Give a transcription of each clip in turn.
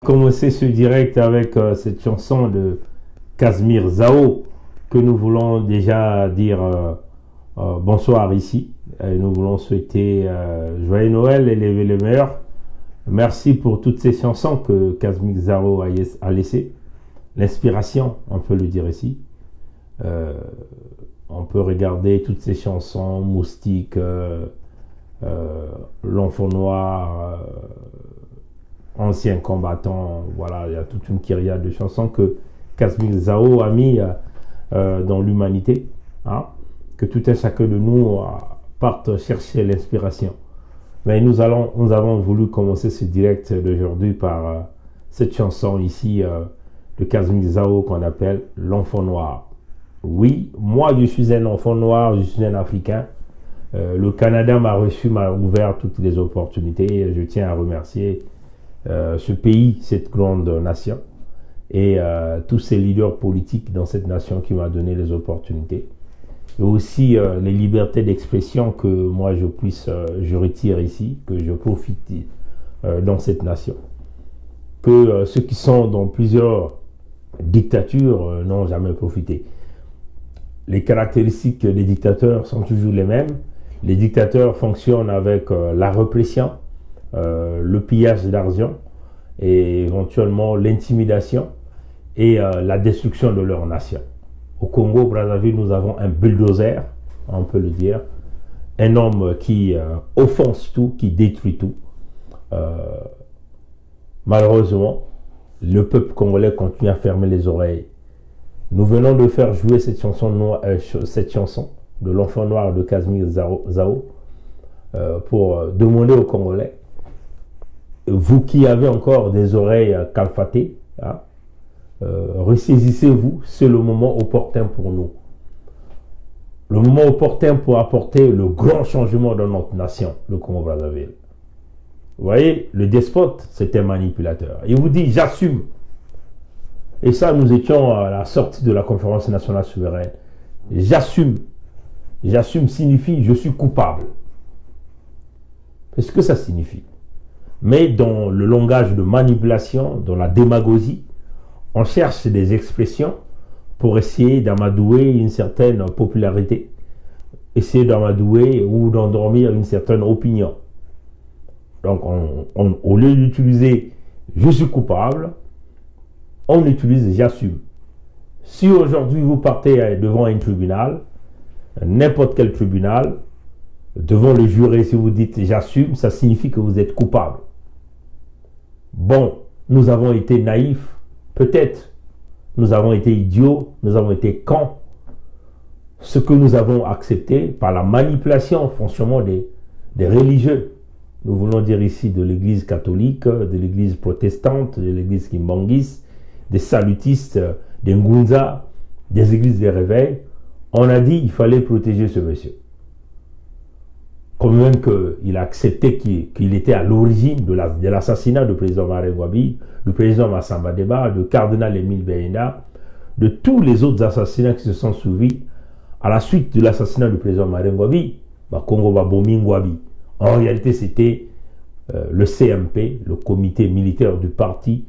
Commencer ce direct avec cette chanson de Casimir Zao que nous voulons déjà dire bonsoir ici. Nous voulons souhaiter joyeux Noël et les meilleurs. Merci pour toutes ces chansons que Casimir Zao a laissées. L'inspiration, on peut le dire ici. On peut regarder toutes ces chansons, Moustique, L'Enfant Noir, Ancien combattant, voilà, il y a toute une kyriade de chansons que Casimir Zao a mis dans l'humanité, hein, que tout un chacun de nous parte chercher l'inspiration. Mais nous avons voulu commencer ce direct d'aujourd'hui par cette chanson ici de Casimir Zao qu'on appelle L'Enfant Noir. Oui, moi je suis un enfant noir, je suis un Africain. Le Canada m'a ouvert toutes les opportunités. Je tiens à remercier ce pays, cette grande nation, et tous ces leaders politiques dans cette nation qui m'a donné les opportunités. Et aussi les libertés d'expression que moi je retire ici, que je profite dans cette nation. Que ceux qui sont dans plusieurs dictatures n'ont jamais profité. Les caractéristiques des dictateurs sont toujours les mêmes. Les dictateurs fonctionnent avec la répression, le pillage d'argent et éventuellement l'intimidation et la destruction de leur nation. Au Congo, Brazzaville, nous avons un bulldozer, on peut le dire, un homme qui offense tout, qui détruit tout. Malheureusement, le peuple congolais continue à fermer les oreilles. Nous venons de faire jouer cette chanson de L'Enfant Noir de Casimir Zao pour demander aux Congolais, vous qui avez encore des oreilles calfatées, hein, ressaisissez-vous, c'est le moment opportun pour nous. Le moment opportun pour apporter le grand changement dans notre nation, le Congo-Brazzaville. Vous voyez, le despote, c'est un manipulateur. Il vous dit, j'assume. Et ça, nous étions à la sortie de la conférence nationale souveraine. J'assume. J'assume signifie, je suis coupable. C'est ce que ça signifie. Mais dans le langage de manipulation, dans la démagogie, on cherche des expressions pour essayer d'amadouer une certaine popularité, essayer d'amadouer ou d'endormir une certaine opinion. Donc, au lieu d'utiliser « je suis coupable », on utilise « j'assume ». Si aujourd'hui vous partez devant un tribunal, n'importe quel tribunal, devant le juré, si vous dites « j'assume », ça signifie que vous êtes coupable. Bon, nous avons été naïfs, peut-être, nous avons été idiots, nous avons été cons. Ce que nous avons accepté par la manipulation, fonctionnement des religieux. Nous voulons dire ici de l'église catholique, de l'église protestante, de l'église kimbangiste, des salutistes, des ngunza, des églises de réveil. On a dit qu'il fallait protéger ce monsieur. Comme même qu'il a accepté qu'il était à l'origine de l'assassinat du président Maré Ngouabi, du président Massamba Deba, du cardinal Émile Béenda, de tous les autres assassinats qui se sont suivis à la suite de l'assassinat du président Maré Ngouabi, Congo Babomi Ngouabi. En réalité, c'était le CMP, le comité militaire du parti.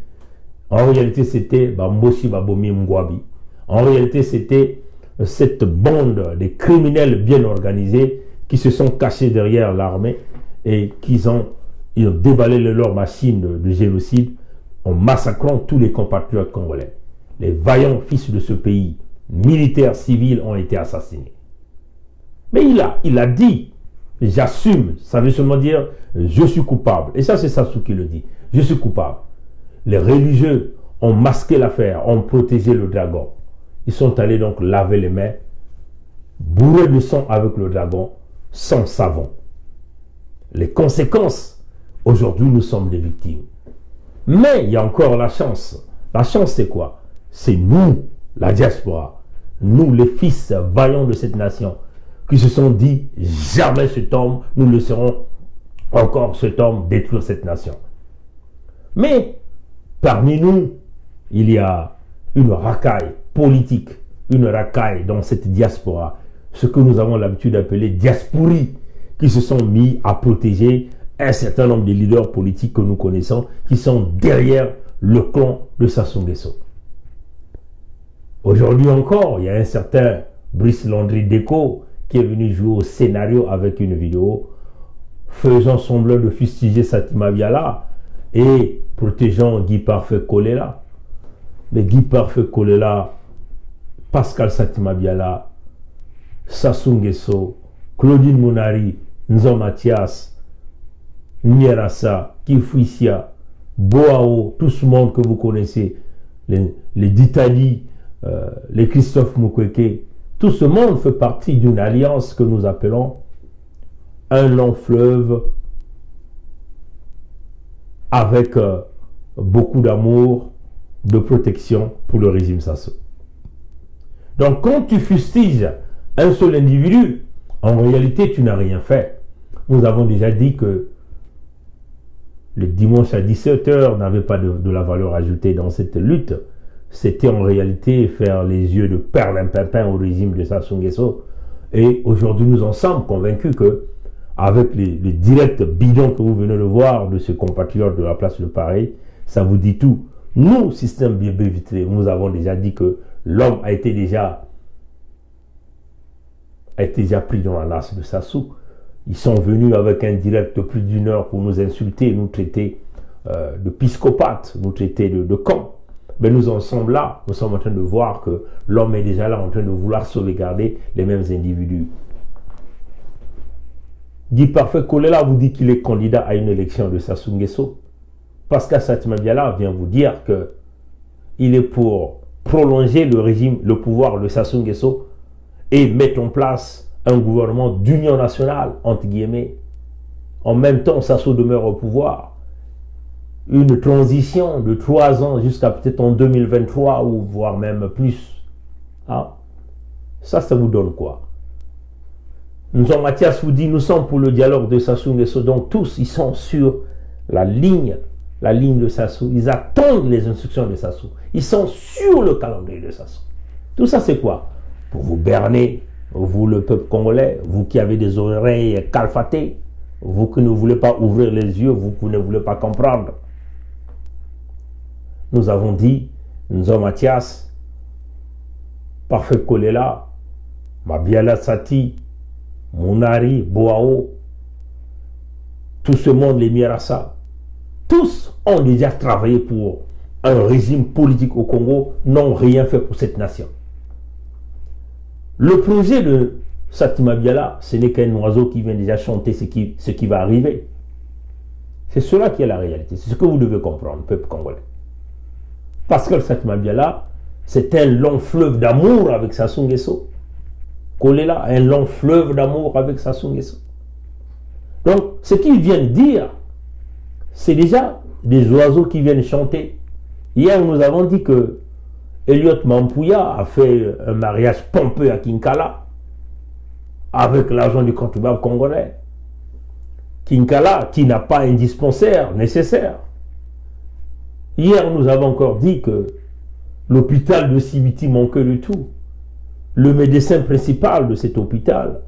En réalité, c'était Mboshi Babomi Ngouabi. En réalité, c'était cette bande de criminels bien organisés qui se sont cachés derrière l'armée et ils ont déballé leur machine de génocide en massacrant tous les compatriotes congolais. Les vaillants fils de ce pays, militaires, civils, ont été assassinés. Mais il a dit, j'assume, ça veut seulement dire, je suis coupable. Et ça, c'est Sassou qui le dit, je suis coupable. Les religieux ont masqué l'affaire, ont protégé le dragon. Ils sont allés donc laver les mains, bourrés de sang avec le dragon, sans savon. Les conséquences, aujourd'hui nous sommes des victimes. Mais il y a encore la chance. La chance c'est quoi? C'est nous, la diaspora, nous les fils vaillants de cette nation, qui se sont dit, jamais cet homme, nous laisserons encore cet homme détruire cette nation. Mais parmi nous, il y a une racaille politique, une racaille dans cette diaspora, ce que nous avons l'habitude d'appeler diasporis, qui se sont mis à protéger un certain nombre de leaders politiques que nous connaissons, qui sont derrière le clan de Sassou Nguesso. Aujourd'hui encore, il y a un certain Brice Landry Deco qui est venu jouer au scénario avec une vidéo faisant semblant de fustiger Satima Biala et protégeant Guy Parfait Kolela. Mais Guy Parfait Kolela, Pascal Satima Biala, Sassou Nguesso, Claudine Mounari, Nzo Mathias, Nyerassa, Kifouissia, Boao, tout ce monde que vous connaissez, les Ditali, les Christophe Mukwege, tout ce monde fait partie d'une alliance que nous appelons un long fleuve avec beaucoup d'amour, de protection pour le régime Sassou. Donc quand tu fustiges un seul individu, en réalité tu n'as rien fait. Nous avons déjà dit que le dimanche à 17h n'avait pas de la valeur ajoutée dans cette lutte. C'était en réalité faire les yeux de perlimpinpin au régime de Sassou Nguesso. Et aujourd'hui, nous en sommes convaincus que, avec les directs bidons que vous venez de voir de ce compatriote de la place de Paris, ça vous dit tout. Nous, système Bébé Vitré, nous avons déjà dit que l'homme a été déjà pris dans la lasse de Sassou. Ils sont venus avec un direct de plus d'une heure pour nous insulter, nous traiter de psychopathes, nous traiter de cons. Mais nous en sommes là, nous sommes en train de voir que l'homme est déjà là en train de vouloir sauvegarder les mêmes individus. Guy Parfait Kolela vous dit qu'il est candidat à une élection de Sassou Nguesso. Pascal Satima Biala vient vous dire que il est pour prolonger le régime, le pouvoir de Sassou Nguesso et mettre en place un gouvernement d'union nationale, entre guillemets. En même temps, Sassou demeure au pouvoir. Une transition de 3 ans jusqu'à peut-être en 2023 ou voire même plus. Ah, ça vous donne quoi? Nzo Mathias vous dit, nous sommes pour le dialogue de Sassou Nguesso. Donc tous, ils sont sur la ligne de Sassou. Ils attendent les instructions de Sassou. Ils sont sur le calendrier de Sassou. Tout ça, c'est quoi? Pour vous berner, vous le peuple congolais, vous qui avez des oreilles calfatées, vous qui ne voulez pas ouvrir les yeux, vous qui ne voulez pas comprendre. Nous avons dit, Nzo Mathias, Parfait Kolela, Mabiala Sati, Mounari, Boao, tout ce monde, les Nyerassa, tous ont déjà travaillé pour un régime politique au Congo, n'ont rien fait pour cette nation. Le projet de Satima Biala, ce n'est qu'un oiseau qui vient déjà chanter ce qui va arriver. C'est cela qui est la réalité. C'est ce que vous devez comprendre, peuple congolais. Pascal Satima Biala, c'est un long fleuve d'amour avec Sassou Nguesso. Kolela, un long fleuve d'amour avec Sassou Nguesso. Donc, ce qu'ils viennent dire, c'est déjà des oiseaux qui viennent chanter. Hier, nous avons dit que Elliot Mampouya a fait un mariage pompeux à Kinkala avec l'argent du contribuable congolais. Kinkala, qui n'a pas un dispensaire nécessaire. Hier, nous avons encore dit que l'hôpital de Sibiti manquait de tout. Le médecin principal de cet hôpital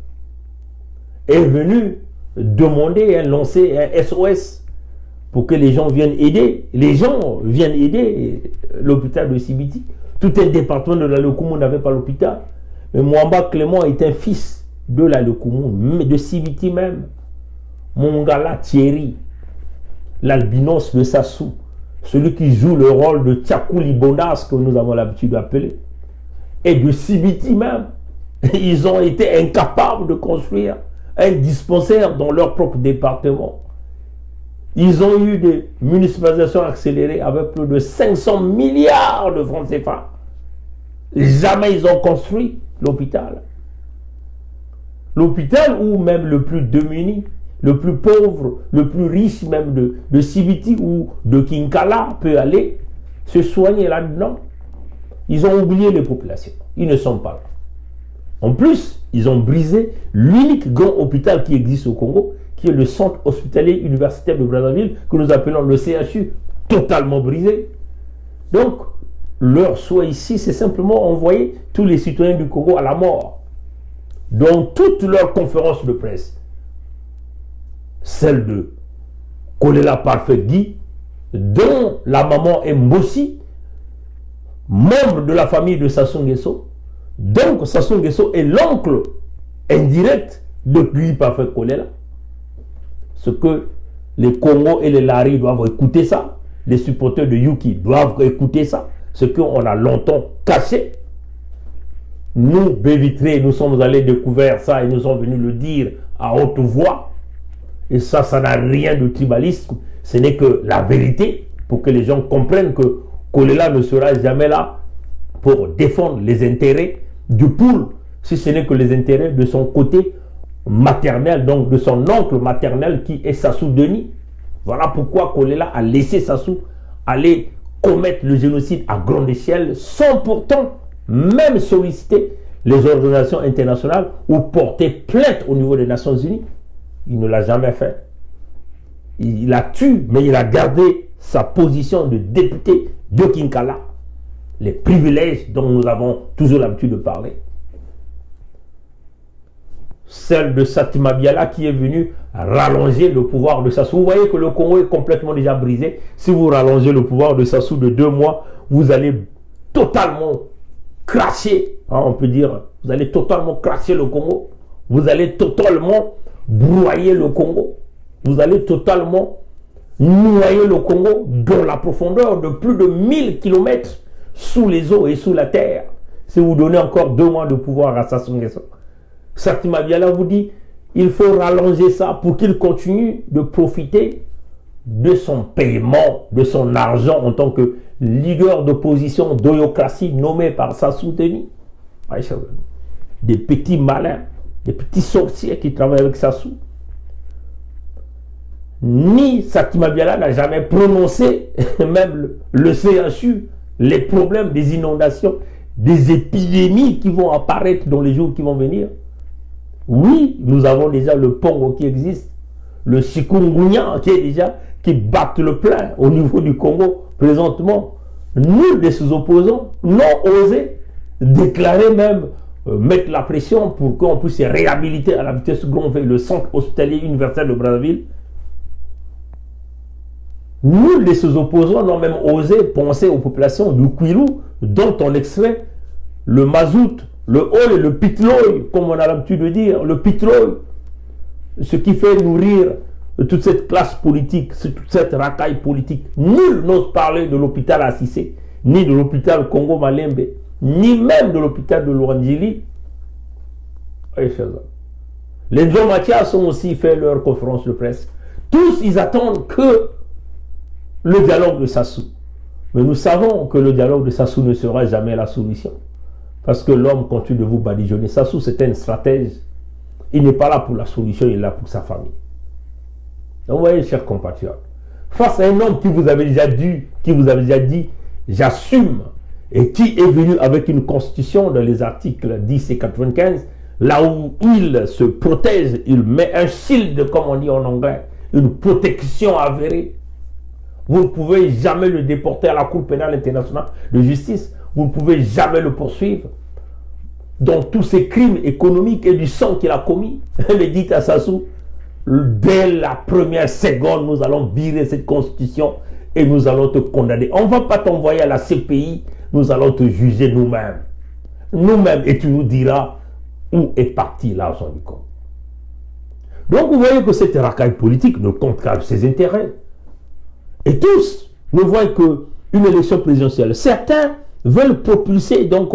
est venu demander, lancer un SOS pour que les gens viennent aider. Les gens viennent aider l'hôpital de Sibiti. Tout un département de la Lekoumou n'avait pas l'hôpital. Mais Mwamba Clément est un fils de la Lekoumou, de Sibiti même. Mongala Thierry, l'albinos de Sassou, celui qui joue le rôle de Tchakouli Bonas, que nous avons l'habitude d'appeler, et de Sibiti même. Ils ont été incapables de construire un dispensaire dans leur propre département. Ils ont eu des municipalisations accélérées avec plus de 500 milliards de francs CFA. Jamais ils ont construit l'hôpital. L'hôpital où même le plus démuni, le plus pauvre, le plus riche même de Sibiti ou de Kinkala peut aller se soigner là-dedans. Ils ont oublié les populations. Ils ne sont pas là. En plus, ils ont brisé l'unique grand hôpital qui existe au Congo, qui est le centre hospitalier universitaire de Brazzaville, que nous appelons le CHU, totalement brisé. Donc, leur souhait ici, c'est simplement envoyer tous les citoyens du Congo à la mort. Dans toutes leurs conférences de presse, celle de Kolela Parfait Guy, dont la maman est Mbossi, membre de la famille de Sassou Nguesso. Donc Sassou Nguesso est l'oncle indirect de Guy Parfait Kolela. Ce que les Congo et les Lari doivent écouter ça, les supporters de Yuki doivent écouter ça, ce qu'on a longtemps caché. Nous, Bévitré, nous sommes allés découvrir ça et nous sommes venus le dire à haute voix. Et ça n'a rien de tribalisme. Ce n'est que la vérité pour que les gens comprennent que Kolela ne sera jamais là pour défendre les intérêts du poule, si ce n'est que les intérêts de son côté maternel, donc de son oncle maternel qui est Sassou Denis. Voilà pourquoi Kolela a laissé Sassou aller commettre le génocide à grande échelle sans pourtant même solliciter les organisations internationales ou porter plainte au niveau des Nations Unies. Il ne l'a jamais fait. Il a tué, mais il a gardé sa position de député de Kinkala. Les privilèges dont nous avons toujours l'habitude de parler. Celle de Satima Biala qui est venue rallonger le pouvoir de Sassou. Vous voyez que le Congo est complètement déjà brisé. Si vous rallongez le pouvoir de Sassou de 2 mois, vous allez totalement cracher, hein, on peut dire, vous allez totalement cracher le Congo. Vous allez totalement broyer le Congo. Vous allez totalement noyer le Congo dans la profondeur de plus de 1000 km sous les eaux et sous la terre. Si vous donnez encore 2 mois de pouvoir à Sassou Nguesso. Satima Biala vous dit, il faut rallonger ça pour qu'il continue de profiter de son paiement, de son argent en tant que leader d'opposition d'Oyocratie nommé par Sassou Denis. Des petits malins, des petits sorciers qui travaillent avec Sassou. Ni Satima Biala n'a jamais prononcé, même le CHU, les problèmes des inondations, des épidémies qui vont apparaître dans les jours qui vont venir. Oui, nous avons déjà le Pongo qui existe, le chikungunya qui bat le plein au niveau du Congo présentement. Nul de ses opposants n'ont osé déclarer même, mettre la pression pour qu'on puisse se réhabiliter à la vitesse grand V, le centre hospitalier universel de Brazzaville. Nul de ses opposants n'ont même osé penser aux populations du Kwilu, dont on extrait le mazout, le ol et le pitloy, comme on a l'habitude de dire, le pitloy, ce qui fait nourrir toute cette classe politique, toute cette racaille politique. Nul n'ose parler de l'hôpital Assissé, ni de l'hôpital Congo Malembe, ni même de l'hôpital de Luandjili. Les John Mathias ont aussi fait leur conférence de presse. Tous, ils attendent que le dialogue de Sassou. Mais nous savons que le dialogue de Sassou ne sera jamais la solution. Parce que l'homme continue de vous badigeonner. Sassou, c'était un stratège. Il n'est pas là pour la solution, il est là pour sa famille. Donc, vous voyez, chers compatriotes, face à un homme qui vous avait déjà dit, j'assume, et qui est venu avec une constitution dans les articles 10 et 95, là où il se protège, il met un shield, comme on dit en anglais, une protection avérée. Vous ne pouvez jamais le déporter à la Cour pénale internationale de justice. Vous ne pouvez jamais le poursuivre dans tous ces crimes économiques et du sang qu'il a commis. Mais dites à Sassou, dès la première seconde, nous allons virer cette constitution et nous allons te condamner. On ne va pas t'envoyer à la CPI, nous allons te juger nous-mêmes. Nous-mêmes, et tu nous diras où est parti l'argent du Congo. Donc vous voyez que cette racaille politique ne compte qu'à ses intérêts. Et tous ne voient qu'une élection présidentielle. Certains veulent propulser donc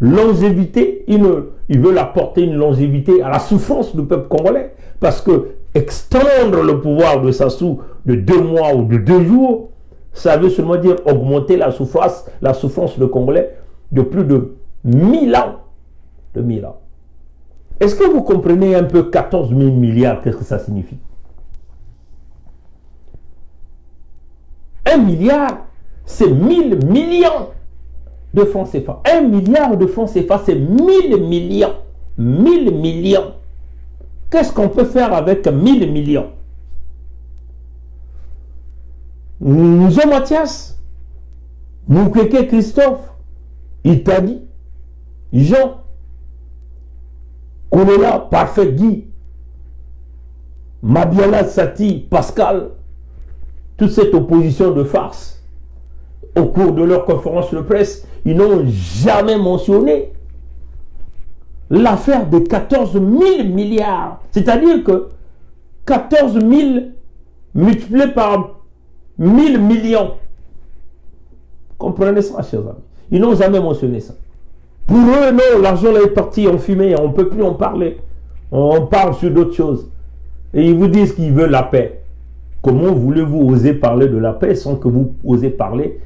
longévité, ils veulent apporter une longévité à la souffrance du peuple congolais. Parce que extendre le pouvoir de Sassou de 2 mois ou de 2 jours, ça veut seulement dire augmenter la souffrance de Congolais de plus de 1000 ans. De 1000 ans. Est-ce que vous comprenez un peu 14 000 milliards, qu'est-ce que ça signifie? 1 milliard, c'est 1000 millions de francs CFA. 1 milliard de francs CFA, c'est 1000 millions. 1000 millions. Qu'est-ce qu'on peut faire avec 1000 millions? Nous Mathias, Moukeke Christophe, Itali, Jean, Kolela, Parfait Guy, Mabiala Sati, Pascal, toute cette opposition de farce, au cours de leur conférence de presse, ils n'ont jamais mentionné l'affaire de 14 000 milliards. C'est-à-dire que 14 000 multiplié par 1000 millions. Comprenez ça, chers amis. Ils n'ont jamais mentionné ça. Pour eux, non, l'argent est parti en fumée, on ne peut plus en parler. On parle sur d'autres choses. Et ils vous disent qu'ils veulent la paix. Comment voulez-vous oser parler de la paix sans que vous osez parler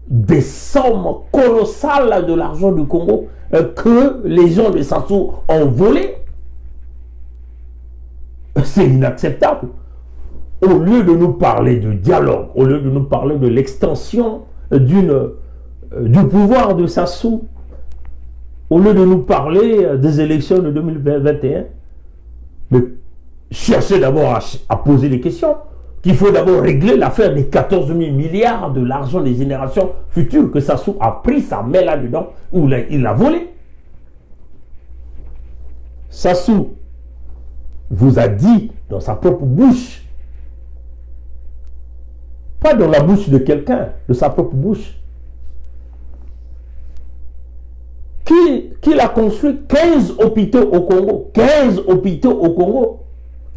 des sommes colossales de l'argent du Congo que les gens de Sassou ont volé? C'est inacceptable. Au lieu de nous parler de dialogue, au lieu de nous parler de l'extension du pouvoir de Sassou, au lieu de nous parler des élections de 2021, mais cherchez d'abord à poser des questions, qu'il faut d'abord régler l'affaire des 14 000 milliards de l'argent des générations futures que Sassou a pris sa main là-dedans, ou il l'a volé. Sassou vous a dit dans sa propre bouche, pas dans la bouche de quelqu'un, de sa propre bouche, qu'il a construit 15 hôpitaux au Congo. 15 hôpitaux au Congo.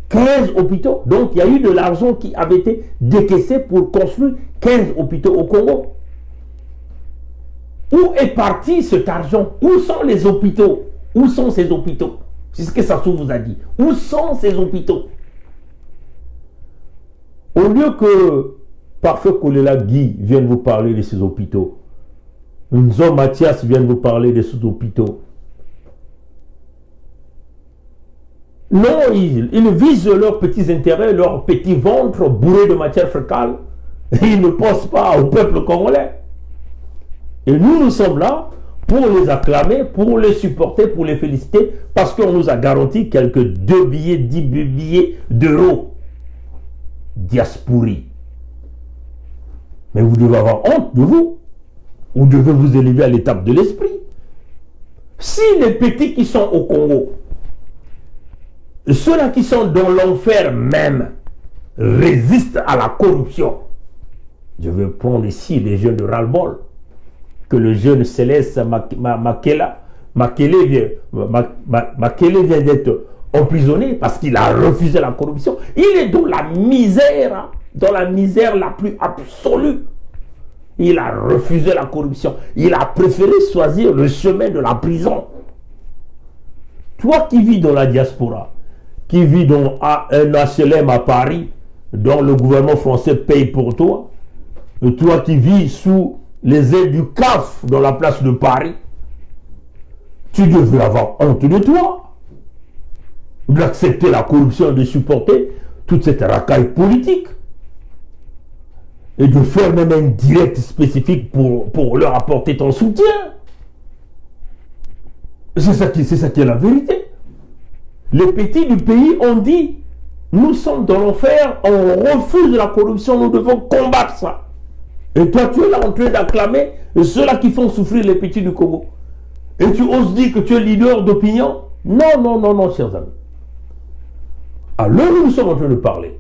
15 hôpitaux. Donc, il y a eu de l'argent qui avait été décaissé pour construire 15 hôpitaux au Congo. Où est parti cet argent? Où sont les hôpitaux? Où sont ces hôpitaux? C'est ce que Sassou vous a dit. Où sont ces hôpitaux? Au lieu que Parfait Kolela Guy vienne vous parler de ces hôpitaux, Nzo Mathias vienne vous parler de ces hôpitaux, non, ils visent leurs petits intérêts, leurs petits ventres bourrés de matière fécale. Ils ne pensent pas au peuple congolais. Et nous sommes là pour les acclamer, pour les supporter, pour les féliciter, parce qu'on nous a garanti quelques 2 billets, 10 billets d'euros. Diaspori. Mais vous devez avoir honte de vous. Vous devez vous élever à l'étape de l'esprit. Si les petits qui sont au Congo, ceux-là qui sont dans l'enfer même, résistent à la corruption, je vais prendre ici les jeunes de ras-le-bol, que le jeune Céleste Makele vient d'être emprisonné parce qu'il a refusé la corruption. Il est dans la misère la plus absolue. Il a refusé la corruption. Il a préféré choisir le chemin de la prison. Toi qui vis dans la diaspora, qui vis dans un HLM à Paris, dont le gouvernement français paye pour toi, et toi qui vis sous les ailes du CAF dans la place de Paris, tu devrais avoir honte de toi, d'accepter la corruption et de supporter toute cette racaille politique, et de faire même un direct spécifique pour leur apporter ton soutien. C'est ça qui est la vérité. Les petits du pays ont dit, nous sommes dans l'enfer, on refuse la corruption, nous devons combattre ça. Et toi, tu es là en train d'acclamer ceux-là qui font souffrir les petits du Congo. Et tu oses dire que tu es leader d'opinion? Non, non, non, non, chers amis. À l'heure où nous sommes en train de parler,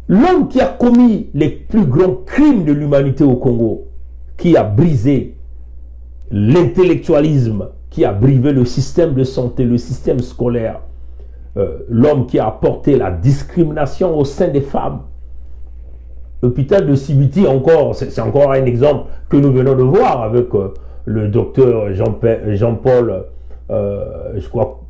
l'homme qui a commis les plus grands crimes de l'humanité au Congo, qui a brisé l'intellectualisme, qui a brisé le système de santé, le système scolaire, l'homme qui a apporté la discrimination au sein des femmes. L'hôpital de Sibiti, c'est encore un exemple que nous venons de voir avec le docteur Jean-Paul, je crois,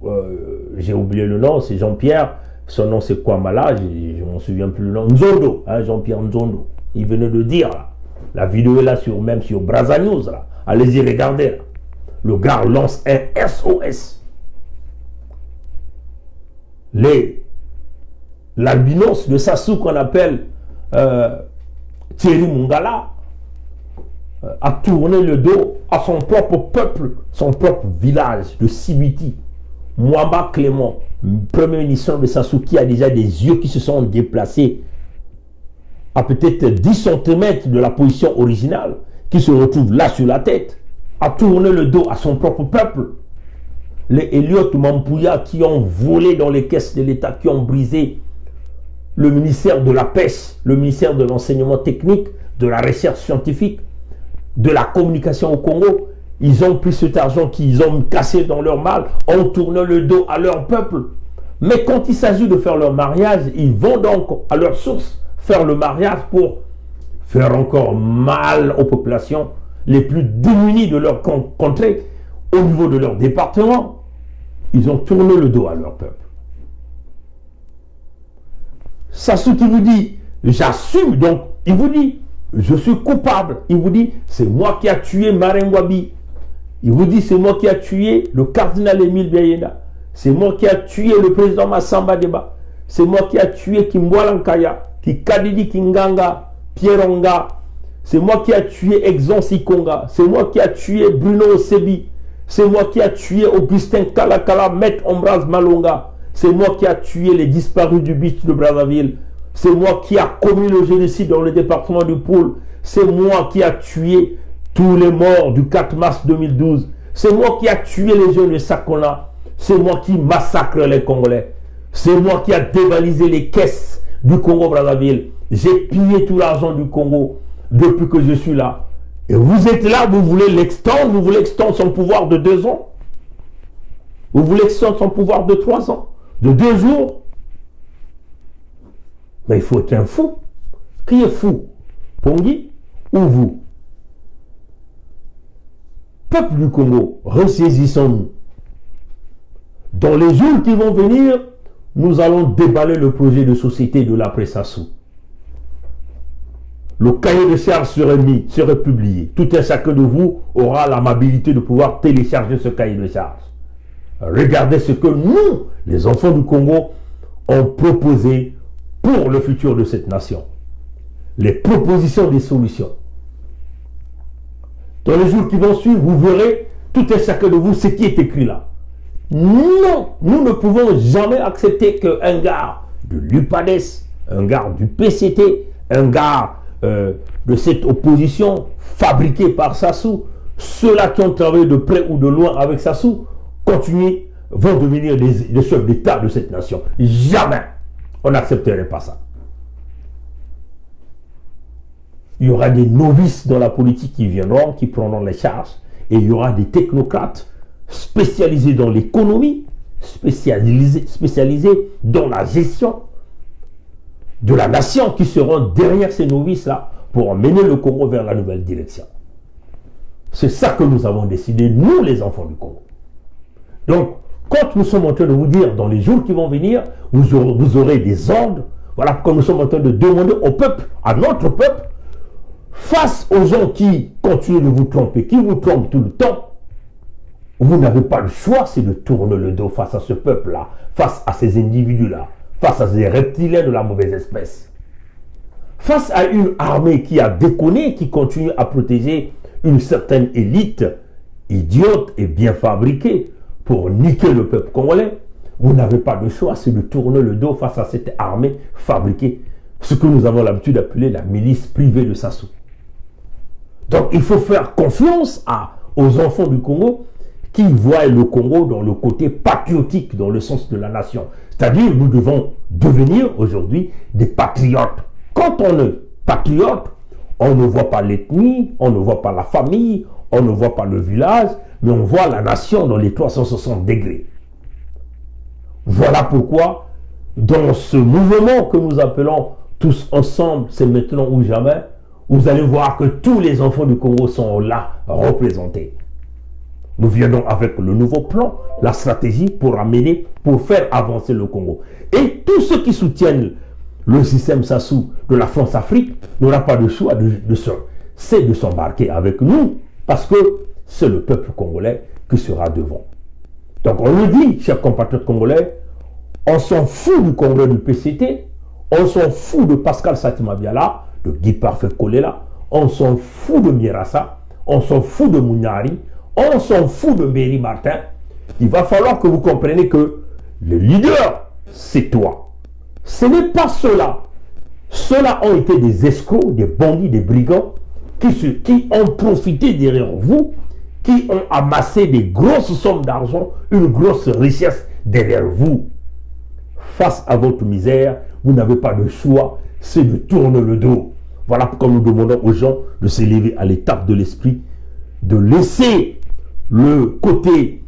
j'ai oublié le nom, c'est Jean-Pierre, son nom c'est Kwamala, je ne m'en souviens plus le nom, Nzondo, hein, Jean-Pierre Nzondo, il venait de dire, là. La vidéo est là, même sur Braza News, là. Allez-y regarder, là. Le gars lance un SOS. L'albinos de Sassou qu'on appelle Thierry Mungala a tourné le dos à son propre peuple, son propre village de Sibiti. Mwamba Clément, premier ministre de Sassou, qui a déjà des yeux qui se sont déplacés à peut-être 10 cm de la position originale, qui se retrouve là sur la tête, a tourné le dos à son propre peuple. Les Elliott Mampouya qui ont volé dans les caisses de l'État, qui ont brisé le ministère de la pêche, le ministère de l'enseignement technique, de la recherche scientifique, de la communication au Congo. Ils ont pris cet argent qu'ils ont cassé dans leur mal en tournant le dos à leur peuple. Mais quand il s'agit de faire leur mariage, ils vont donc à leur source faire le mariage pour faire encore mal aux populations les plus démunies de leur contrée, au niveau de leur département. Ils ont tourné le dos à leur peuple. Sassou qui vous dit, j'assume, donc il vous dit, je suis coupable. Il vous dit, c'est moi qui a tué Marengwabi. Il vous dit, c'est moi qui a tué le cardinal Émile Biayenda. C'est moi qui a tué le président Massamba Deba. C'est moi qui a tué Kimbwalankaya, Kikadidi Kinganga, Pieronga. C'est moi qui a tué Exon Sikonga. C'est moi qui a tué Bruno Osebi. C'est moi qui a tué Augustin Kalakala, Maître Ambroise Malonga. C'est moi qui a tué les disparus du beach de Brazzaville. C'est moi qui a commis le génocide dans le département du Pôle. C'est moi qui a tué tous les morts du 4 mars 2012. C'est moi qui a tué les jeunes de Sakona. C'est moi qui massacre les Congolais. C'est moi qui a dévalisé les caisses du Congo-Brazzaville. J'ai pillé tout l'argent du Congo depuis que je suis là. Et vous êtes là, vous voulez l'extendre, vous voulez extendre son pouvoir de 2 ans. Vous voulez extendre son pouvoir de 3 ans, de 2 jours. Mais il faut être un fou. Qui est fou? Pongi ou vous? Peuple du Congo, ressaisissons-nous. Dans les jours qui vont venir, nous allons déballer le projet de société de l'après-Sassou. Le cahier de charges serait publié. Tout un chacun de vous aura l'amabilité de pouvoir télécharger ce cahier de charges. Regardez ce que nous, les enfants du Congo, ont proposé pour le futur de cette nation. Les propositions des solutions. Dans les jours qui vont suivre, vous verrez tout un chacun de vous ce qui est écrit là. Non, nous ne pouvons jamais accepter qu'un gars de l'UPADES, un gars du PCT, un gars de cette opposition fabriquée par Sassou, ceux-là qui ont travaillé de près ou de loin avec Sassou, continuent, vont devenir les chefs d'État de cette nation. Jamais on n'accepterait pas ça. Il y aura des novices dans la politique qui viendront, qui prendront les charges, et il y aura des technocrates spécialisés dans l'économie, spécialisés dans la gestion de la nation, qui seront derrière ces novices-là pour emmener le Congo vers la nouvelle direction. C'est ça que nous avons décidé, nous les enfants du Congo. Donc, quand nous sommes en train de vous dire, dans les jours qui vont venir, vous aurez des ordres, voilà pourquoi nous sommes en train de demander au peuple, à notre peuple, face aux gens qui continuent de vous tromper, qui vous trompent tout le temps, vous n'avez pas le choix, c'est de tourner le dos face à ce peuple-là, face à ces individus-là, face à ces reptiliens de la mauvaise espèce. Face à une armée qui a déconné, qui continue à protéger une certaine élite idiote et bien fabriquée pour niquer le peuple congolais, vous n'avez pas de choix, c'est de tourner le dos face à cette armée fabriquée, ce que nous avons l'habitude d'appeler la milice privée de Sassou. Donc il faut faire confiance aux enfants du Congo qui voient le Congo dans le côté patriotique, dans le sens de la nation. C'est-à-dire, nous devons devenir aujourd'hui des patriotes. Quand on est patriote, on ne voit pas l'ethnie, on ne voit pas la famille, on ne voit pas le village, mais on voit la nation dans les 360 degrés. Voilà pourquoi, dans ce mouvement que nous appelons tous ensemble, c'est maintenant ou jamais, vous allez voir que tous les enfants du Congo sont là, représentés. Nous viendrons avec le nouveau plan, la stratégie pour faire avancer le Congo. Et tous ceux qui soutiennent le système Sassou de la France-Afrique n'aura pas de choix c'est de s'embarquer avec nous, parce que c'est le peuple congolais qui sera devant. Donc on le dit, chers compatriotes congolais, on s'en fout du congrès du PCT, on s'en fout de Pascal Satima Biala, de Guy Parfait Kolela, on s'en fout de Mirassa, on s'en fout de Mounari, on s'en fout de Méry Martin. Il va falloir que vous compreniez que le leader, c'est toi. Ce n'est pas ceux-là. Ceux-là ont été des escrocs, des bandits, des brigands qui ont profité derrière vous, qui ont amassé des grosses sommes d'argent, une grosse richesse derrière vous. Face à votre misère, vous n'avez pas de choix, c'est de tourner le dos. Voilà pourquoi nous demandons aux gens de s'élever à l'étape de l'esprit, de laisser le côté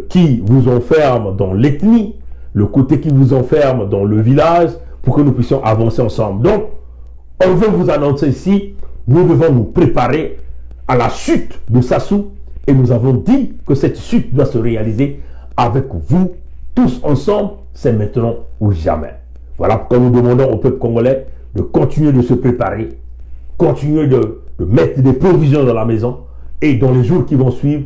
qui vous enferme dans l'ethnie, le côté qui vous enferme dans le village, pour que nous puissions avancer ensemble. Donc, on veut vous annoncer ici, nous devons nous préparer à la chute de Sassou, et nous avons dit que cette chute doit se réaliser avec vous, tous ensemble, c'est maintenant ou jamais. Voilà pourquoi nous demandons au peuple congolais de continuer de se préparer, continuer de mettre des provisions dans la maison, et dans les jours qui vont suivre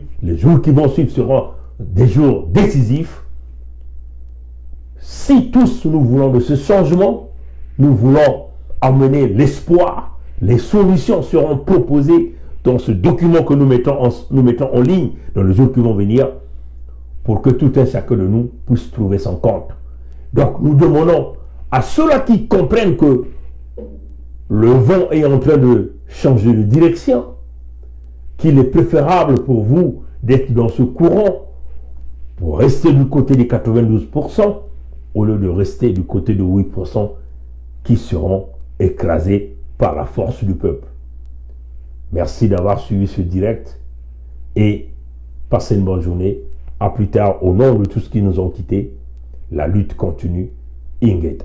seront des jours décisifs. Si tous nous voulons de ce changement, nous voulons amener l'espoir, les solutions seront proposées dans ce document que nous mettons en ligne dans les jours qui vont venir, pour que tout un chacun de nous puisse trouver son compte. Donc nous demandons à ceux-là qui comprennent que le vent est en train de changer de direction, qu'il est préférable pour vous d'être dans ce courant, pour rester du côté des 92%, au lieu de rester du côté de 8% qui seront écrasés par la force du peuple. Merci d'avoir suivi ce direct et passez une bonne journée. À plus tard, au nom de tous ceux qui nous ont quittés, la lutte continue. Ingeta.